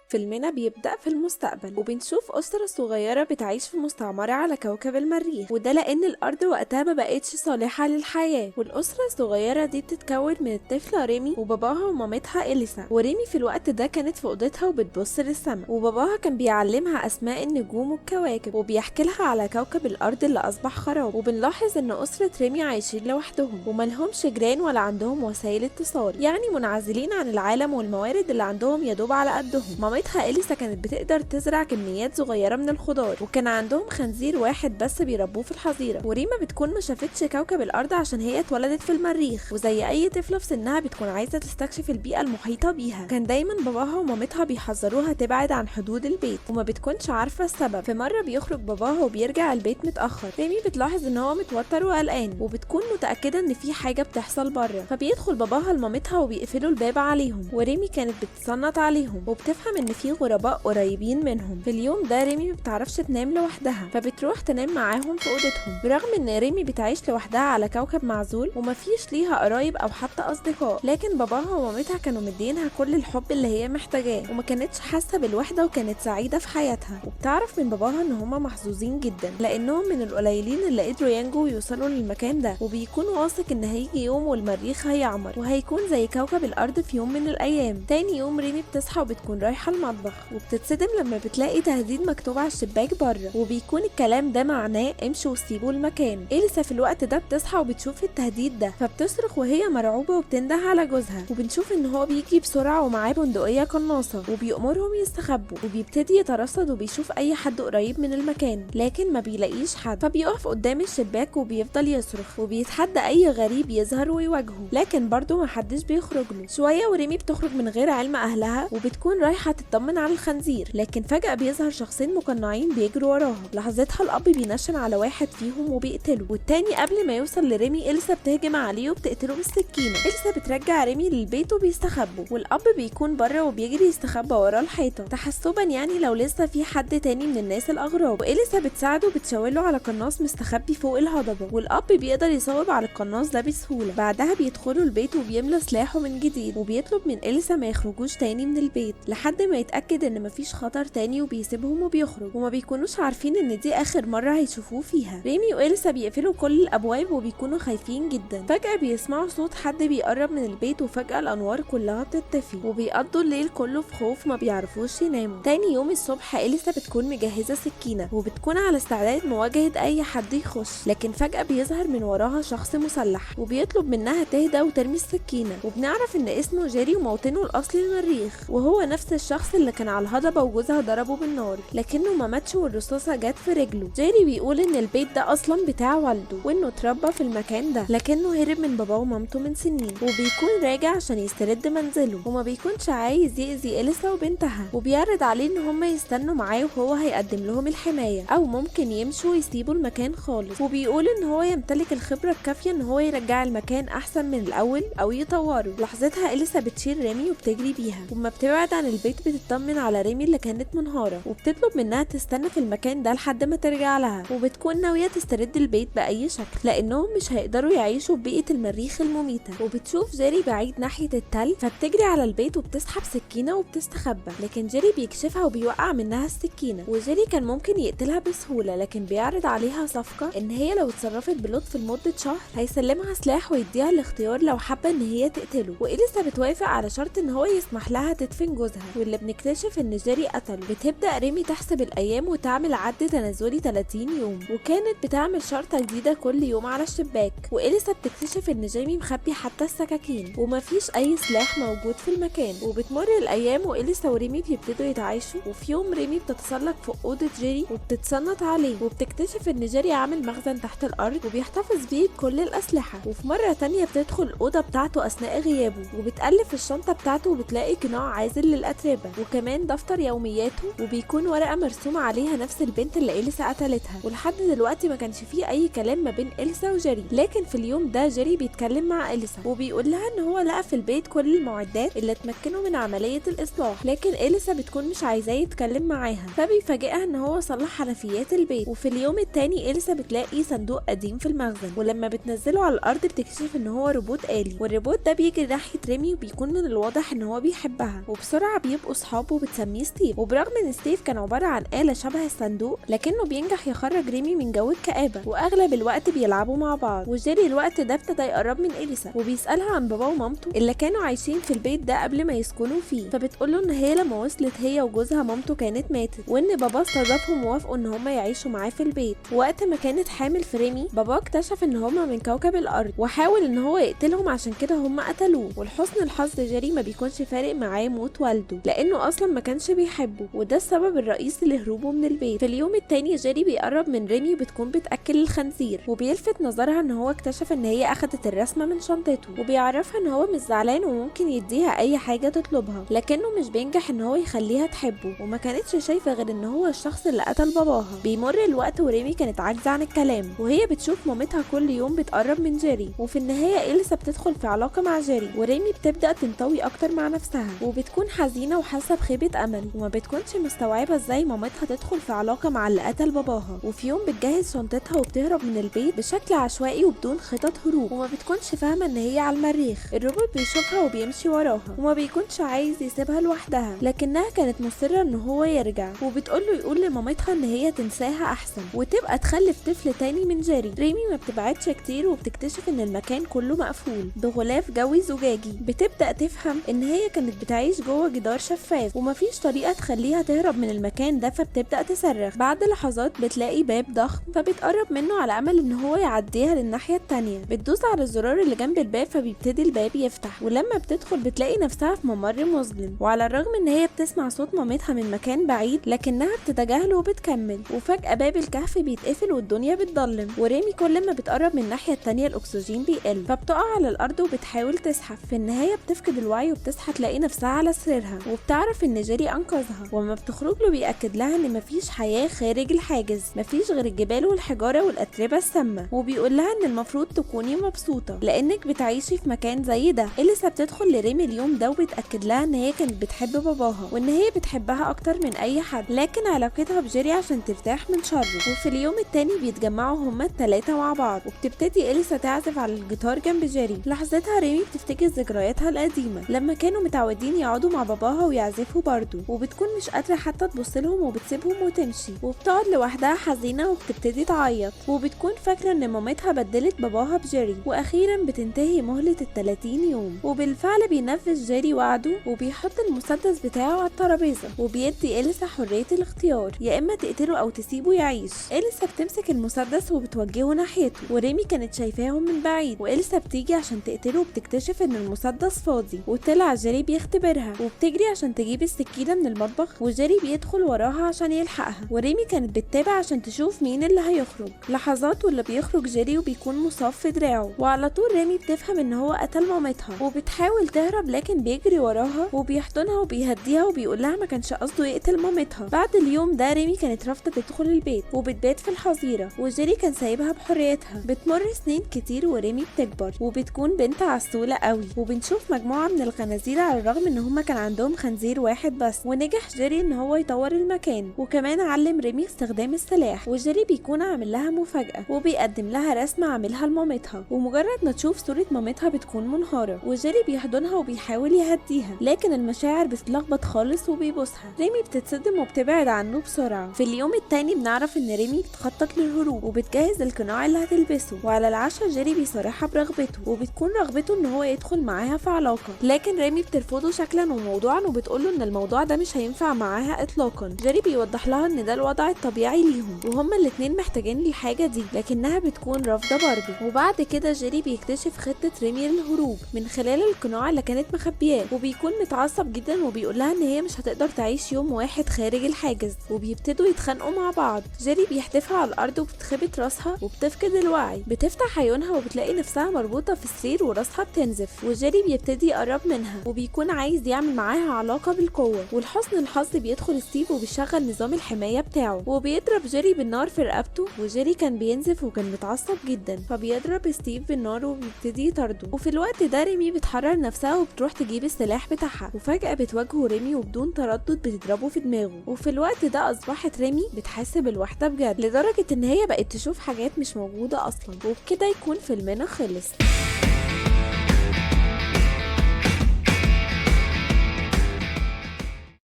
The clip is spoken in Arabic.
فيلمنا بيبدأ في المستقبل وبنشوف أسرة صغيرة بتعيش في مستعمرة على كوكب المريخ، وده لأن الأرض وقتها ما بقتش صالحة للحياة. والأسرة الصغيرة دي بتتكون من الطفلة ريمي وباباها ومامتها إليسا. وريمي في الوقت ده كانت في أوضتها وبتبص للسماء، وباباها كان بيعلمها أسماء النجوم والكواكب وبيحكي لها على كوكب الأرض اللي أصبح خراب. وبنلاحظ إن أسرة ريمي عايشين لوحدهم وملهمش جيران ولا عندهم وسائل اتصال، يعني منعزلين عن العالم، والموارد اللي عندهم يدوب على قدهم. مامتها إليسا كانت بتقدر تزرع كميات صغيرة من الخضار، وكان عندهم خنزير واحد بس بيربوه في الحظيرة. وريما بتكون ما شافتش كوكب الأرض عشان هي اتولدت في المريخ، وزي أي طفلة في سنها بتكون عايزة تستكشف البيئة المحيطة بيها. كان دايما باباها ومامتها بيحذروها تبعد عن حدود البيت وما بتكونش عارفة السبب. في مرة بيخرج باباها وبيرجع البيت متأخر، ريمي بتلاحظ ان هو متوتر وقلقان وبتكون متأكدة ان في حاجة بتحصل بره، فبيدخل باباها لمامتها وبيقفلوا الباب عليهم. وريمي كانت بتتصنت عليهم وبتفهم ان في غرباء قريبين منهم. في اليوم ده ريمي ما بتعرفش تنام لوحدها، فبتروح تنام معاهم في اوضتهم، برغم ان ريمي بتعيش لوحدها على كوكب معزول ومفيش ليها قرايب او حتى اصدقاء. لكن باباها ومامتها كانوا مدينها كل الحب اللي هي محتاجاه، وما كانتش حاسه بالوحده وكانت سعيده في حياتها. وبتعرف من باباها ان هما محظوظين جدا لانهم من القليلين اللي قدروا ينجوا ويوصلوا للمكان ده، وبيكون واثق ان هيجي يوم والمريخ هيعمر وهيكون زي كوكب الارض في يوم من الايام. تاني يوم ريمي بتصحى وبتكون رايحه المطبخ، وبتتصدم لما بتلاقي تهديد مكتوب على الشباك بره، وبيكون الكلام ده معناه امشوا وسيبوا المكان. إليسا في الوقت ده بتصحى وبتشوف التهديد ده، فبتصرخ وهي مرعوبه وبتنده على جوزها، وبنشوف ان هو بيجي بسرعه ومعاه بندقيه قناصه وبيأمرهم يستخبوا، وبيبتدي يترصد وبيشوف اي حد قريب من المكان لكن ما بيلاقيش حد، فبيقف قدام الشباك وبيفضل يصرخ وبيتحدى اي غريب يظهر ويواجهه، لكن برضه محدش بيخرج له. شويه وريمي بتخرج من غير علم اهلها وبتكون رايحه تطمن على الخنزير، لكن فجأة بيظهر شخصين مقنعين بيجروا وراها. لحظتها الاب بينشن على واحد فيهم وبيقتله، والتاني قبل ما يوصل لريمي إليسا بتهجم عليه وبتقتله بالسكينه. إليسا بترجع ريمي للبيت وبيستخبوا، والاب بيكون بره وبيجري يستخبى ورا الحيطه تحسبا يعني لو لسه في حد تاني من الناس الاغراب. وإليسا بتساعده وبتشاوله على قناص مستخبي فوق الهضبه، والاب بيقدر يصوب على القناص ده بسهوله. بعدها بيدخلوا البيت وبيملى سلاحه من جديد، وبيطلب من إليسا ما يخرجوش تاني من البيت لحد ما يتاكد ان مفيش خطر تاني، وبيسيبهم وبيخرج، وما بيكونوش عارفين ان دي اخر مره هيشوفوه فيها. ريمي وإليسا بيقفلوا كل الابواب وبيكونوا خايفين جدا. فجاه بيسمعوا صوت حد بيقرب من البيت، وفجاه الانوار كلها بتطفي، وبيقضوا الليل كله في خوف ما بيعرفوش يناموا. تاني يوم الصبح إليسا بتكون مجهزه سكينه وبتكون على استعداد مواجهه اي حد يخش، لكن فجاه بيظهر من وراها شخص مسلح وبيطلب منها تهدى وترمي السكينه. وبنعرف ان اسمه جيري وموطنه الاصلي المريخ، وهو نفس الشخص اللي كان على الهضبه وجوزها ضربه بالنار لكنه ما ماتش والرصاصه جت في رجله. جيري بيقول ان البيت ده اصلا بتاع والده وانه اتربى في المكان ده، لكنه هرب من باباه ومامته من سنين، وبيكون راجع عشان يسترد منزله وما بيكونش عايز يأذي إليسا وبنتها، وبيعرض عليه ان هم يستنوا معاه وهو هيقدم لهم الحمايه، او ممكن يمشوا ويسيبوا المكان خالص. وبيقول ان هو يمتلك الخبره الكافيه ان هو يرجع المكان احسن من الاول او يطوره. لحظتها إليسا بتشيل ريمي وبتجري بيها، وما بتبعد عن البيت بتطمن على ريمي اللي كانت منهاره، وبتطلب منها تستنى في المكان ده لحد ما ترجع لها، وبتكون ناويه تسترد البيت باي شكل لانهم مش هيقدروا يعيشوا في بيئه المريخ المميته. وبتشوف جيري بعيد ناحيه التل، فبتجري على البيت وبتسحب سكينه وبتستخبى، لكن جيري بيكشفها وبيوقع منها السكينه. وجيري كان ممكن يقتلها بسهوله، لكن بيعرض عليها صفقه ان هي لو اتصرفت بلطف لمده شهر هيسلمها سلاح ويديها الاختيار لو حابه ان هي تقتله. وإليسا بتوافق على شرط ان هو يسمح لها تدفن جوزها، واللي بنكتشف ان جيري قتله. بتبدا ريمي تحسب الايام وتعمل عد تنازلي 30 يوم، وكانت بتعمل شرطه جديده كل يوم على الشباك. وإليسا بتكتشف ان جيمي مخبي حتى السكاكين ومفيش اي سلاح موجود في المكان. وبتمر الايام وإليسا وريمي بيبتدوا يتعايشوا. وفي يوم ريمي بتتسلق فوق اوضه جيري وبتتصنت عليه، وبتكتشف ان جيري عامل مخزن تحت الارض وبيحتفظ بيه بكل الاسلحه. وفي مره تانية بتدخل الاوضه بتاعته اثناء غيابه وبتقلب في الشنطه بتاعته وبتلاقي قناع عازل للاتربه وكمان دفتر يومياته، وبيكون ورقه مرسوم عليها نفس البنت اللي إليسا قتلتها. ولحد دلوقتي ما كانش فيه اي كلام ما بين إليسا وجيري، لكن في اليوم ده جيري بيتكلم مع إليسا وبيقول لها ان هو لقى في البيت كل المعدات اللي تمكنه من عمليه الاصلاح، لكن إليسا بتكون مش عايزاه يتكلم معاها، فبيفاجئها ان هو صلح حنفيات البيت. وفي اليوم التاني إليسا بتلاقي صندوق قديم في المخزن، ولما بتنزله على الارض بتكتشف ان هو روبوت آلي، والروبوت ده بيجري ناحيه ريمي وبيكون من الواضح ان هو بيحبها. وبسرعه بيبقوا صحاب وبتسميه ستيف. وبرغم ان ستيف كان عبارة عن آلة شبه الصندوق، لكنه بينجح يخرج ريمي من جو الكآبة، واغلب الوقت بيلعبوا مع بعض. وجيري الوقت ده ابتدى يقرب من إليسا وبيسألها عن بابا ومامته اللي كانوا عايشين في البيت ده قبل ما يسكنوا فيه. فبتقوله ان هي لما وصلت هي وجوزها مامته كانت ماتت، وان بابا استضافهم ووافقوا ان هما يعيشوا معاه في البيت. وقت ما كانت حامل في ريمي بابا اكتشف ان هما من كوكب الارض وحاول ان هو يقتلهم، عشان كده هما قتلوه. ولحسن الحظ جيري ما بيكونش فارق معاه موت والده، لانه اصلا ما كانش بيحبه، وده السبب الرئيسي لهروبه من البيت. في اليوم التاني جيري بيقرب من ريمي وبتكون بتاكل الخنزير، وبيلفت نظرها ان هو اكتشف ان هي اخدت الرسمه من شنطته، وبيعرفها ان هو مش زعلان وممكن يديها اي حاجه تطلبها، لكنه مش بينجح ان هو يخليها تحبه. وما كانتش شايفه غير ان هو الشخص اللي قتل باباها. بيمر الوقت وريمي كانت عاجزه عن الكلام، وهي بتشوف مامتها كل يوم بتقرب من جيري. وفي النهايه إليسا بتدخل في علاقه مع جيري، وريمي بتبدا تنطوي اكتر مع نفسها، وبتكون حزينه وحاسه بخيبه امل، وما بتكونش مستوعبه ازاي مامتها تدخل في علاقه مع اللي قتل باباها. وفي يوم بتجهز شنطتها وبتهرب من البيت بشكل عشوائي وبدون خطط هروب، وما بتكونش فاهمه ان هي على المريخ. الروبوت بيشوفها وبيمشي وراها، وما بيكونش عايز يسيبها لوحدها، لكنها كانت مصره ان هو يرجع، وبتقوله يقول لمامتها ان هي تنساها احسن وتبقى تخلف طفل تاني من جيري. ريمي ما بتبعدش كتير وبتكتشف ان المكان كله مقفول بغلاف جوي زجاجي. بتبدا تفهم ان هي كانت بتعيش جوه جدار شفاف ومفيش طريقه تخليها تهرب من المكان ده، فبتبدا تصرخ. بعد لحظات بتلاقي باب ضخم فبتقرب منه على امل ان هو يعديها للناحيه التانيه. بتدوس على الزرار اللي جنب الباب فبيبتدي الباب يفتح، ولما بتدخل بتلاقي نفسها في ممر مظلم. وعلى الرغم ان هي بتسمع صوت مامتها من مكان بعيد، لكنها بتتجاهله وبتكمل. وفجاه باب الكهف بيتقفل والدنيا بتضلم، وريمي كل ما بتقرب من الناحيه التانيه الاكسجين بيقل، فبتقع على الارض وبتحاول تزحف. في النهايه بتفقد الوعي وبتصحى تلاقي نفسها على سريرها، وبتعرف ان جيري انقذها. وما بتخرج له بيأكد لها ان مفيش حياه خارج الحاجز، مفيش غير الجبال والحجاره والاتربه السامه، وبيقول لها ان المفروض تكوني مبسوطه لانك بتعيشي في مكان زي ده. إليسا بتدخل لريمي اليوم ده وبتأكد لها ان هي كانت بتحب باباها وان هي بتحبها اكتر من اي حد، لكن علاقتها بجيري عشان ترتاح من شره. وفي اليوم التاني بيتجمعوا هما التلاتة مع بعض، وبتبتدي إليسا تعزف على الجيتار جنب جيري. لحظتها ريمي بتفتكر ذكرياتها القديمه لما كانوا متعودين يقعدوا مع باباها ويعزفوا برضه، وبتكون مش قادره حتى تبص لهم وبتسيبهم وتمشي، وبتقعد لوحدها حزينه وبتبتدي تعيط، وبتكون فاكره ان مامتها بدلت باباها بجيري. واخيرا بتنتهي مهله ال30 يوم، وبالفعل بينفذ جيري وعده وبيحط المسدس بتاعه على الترابيزه، وبيدي إليسا حريه الاختيار، يا اما تقتله او تسيبه يعيش. إليسا بتمسك المسدس وبتوجهه ناحيته، وريمي كانت شايفاهم من بعيد، وإليسا بتيجي عشان تقتله وبتكتشف ان المسدس فاضي، وطلع جيري بيختبرها، وبتجري عشان تجيب السكينه من المطبخ، وجيري بيدخل وراها عشان يلحقها. وريمي كانت بتتابع عشان تشوف مين اللي هيخرج. لحظات واللي بيخرج جيري وبيكون مصاب في دراعه، وعلى طول ريمي بتفهم ان هو قتل مامتها، وبتحاول تهرب لكن بيجري وراها وبيحضنها وبيهديها وبيقول لها ما كانش قصده يقتل مامتها. بعد اليوم ده ريمي كانت رافضه تدخل البيت وبتبات في الحظيره، وجيري كان سايبها بحريتها. بتمر سنين كتير وريمي بتكبر وبتكون بنت عسوله قوي، وبنشوف مجموعه من الخنازير على الرغم ان هما كان عندهم خنزير واحد بس. ونجح جيري ان هو يطور المكان، وكمان علم ريمي استخدام السلاح. وجيري بيكون عامل لها مفاجاه وبيقدم لها رسمه عاملها لمامتها، ومجرد ما تشوف صوره مامتها بتكون منهاره، وجيري بيحضنها وبيحاول يهديها، لكن المشاعر بتتلخبط خالص وبيبوسها. ريمي بتتصدم وبتبعد عنه بسرعه. في اليوم التاني بنعرف ان ريمي بتخطط للهروب وبتجهز القناع اللي هتلبسه، وعلى العشاء جيري بيصارحها برغبته، وبتكون رغبته ان هو يدخل معاها في علاقه، لكن ريمي بترفضه شكلا وموضوعا، وبتقوله ان الموضوع ده مش هينفع معاها اطلاقا. جيري بيوضح لها ان ده الوضع الطبيعي ليهم وهما الاتنين محتاجين للحاجه دي، لكنها بتكون رافضه برضه. وبعد كده جيري بيكتشف خطه ريمي للهروب من خلال القناع اللي كانت مخبياه، وبيكون متعصب جدا وبيقول لها ان هي مش هتقدر تعيش يوم واحد خارج الحاجز، وبيبتدوا يتخانقوا مع بعض. جيري بيحدفها على الارض وبتخبط راسها وبتفقد الوعي. بتفتح عيونها وبتلاقي نفسها مربوطه في السرير وراسها بتنزف، وجيري بيبتدي يقرب منها وبيكون عايز يعمل معاها علاقه بالقوه. ولحسن الحظ بيدخل ستيف وبيشغل نظام الحمايه بتاعه، وبيضرب جيري بالنار في رقبته. وجيري كان بينزف وكان متعصب جدا، فبيضرب ستيف بالنار وبيبتدي يطارده. وفي الوقت ده ريمي بتحرر نفسها وبتروح تجيب السلاح بتاعها، وفجاه بتواجهه ريمي وبدون تردد بتضربه في دماغه. وفي الوقت ده اصبحت ريمي بتحس بالوحده بجد، لدرجه ان هي بقت تشوف حاجات مش موجوده اصلا. وبكده يكون فيلمنا خلص.